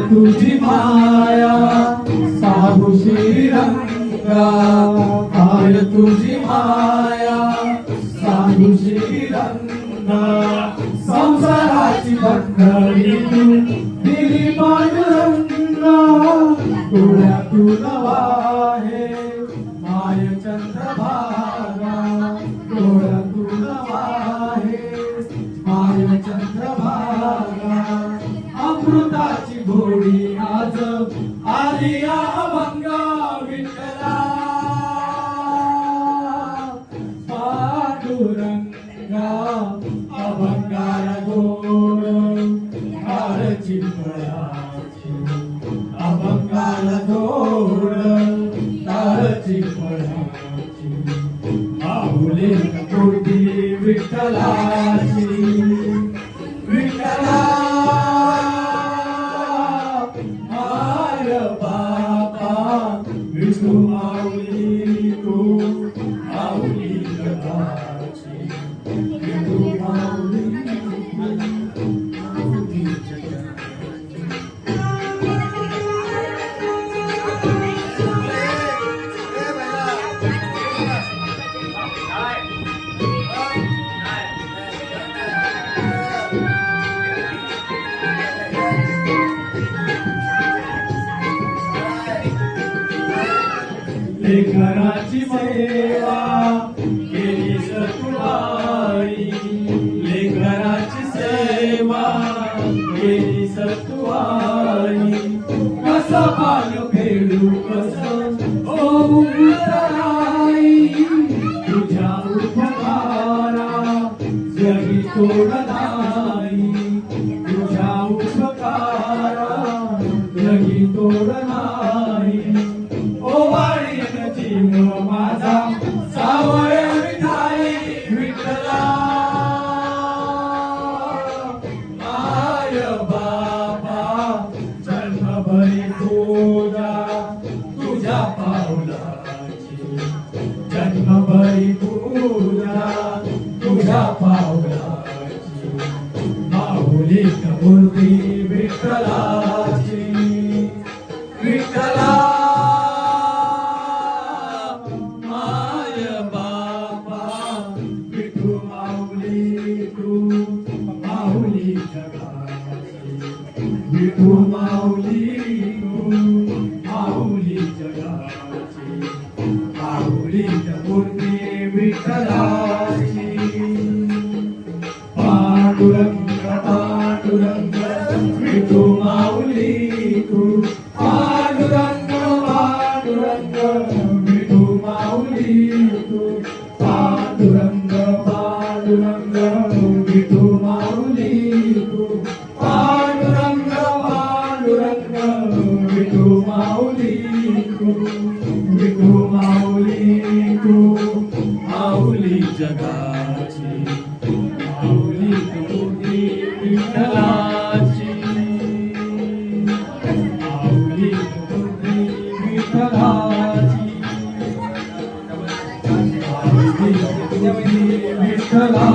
तुझी माया साहू श्रीरंगा, काय तुझी माया साहू श्रीरंगा, संसाराची बंधनी तू दिली पांडुरंगा, डोळ्यातून वाहे माय चंद्रभागा, डोळ्यातून वाहे माय चंद्रभागा, अमृताची घोडी आज आली अभंगा विठ्ठला, पांडुरंगा अभंगाला गोड हारची फळाची, अभंगाला गोड हारची फळाची, माऊली कोटी विठ्ठलाची, विठ्ठला माय बापा विठू माऊली तू माऊली जगाची, विठू माऊली माऊली जगाची. लेकराची सेवा केली सतुवाई, लेकराची सेवा केली सतुवाई, कसं पाल फेडू कसं होऊ उतराई, तुझ्या उपकारा जगी तोड नाही, तुझ्या उपकारा जगी तोड नाही, ओ वाडीन जीव माझा सावळ विठाई विठ्ठला, माय बाबा जन्मभरी तुझा तुझ्या पावलाची, जन्मभरी तुझ्या पावलाची, माऊली मूर्ती विठ्ठलाची, विठ्ठला विठू माऊली तू माऊली जगाची, विठू माऊली तू माऊली जगाची, माऊली मूर्ती विठ्ठलाची, पांडुरंग पांडुरंग विठू माऊली तू, पांडुरंग पांडुरंग विठू माऊली तू, पांडुरंग पांडुरंग विठू माऊली तू, पांडुरंग पांडुरंग विठू माऊली तू, विठू माऊली तू माऊली जगाची, माऊली तुझी विठ्ठलाची, माऊली तुझी विठ्ठलाची, विठ्ठला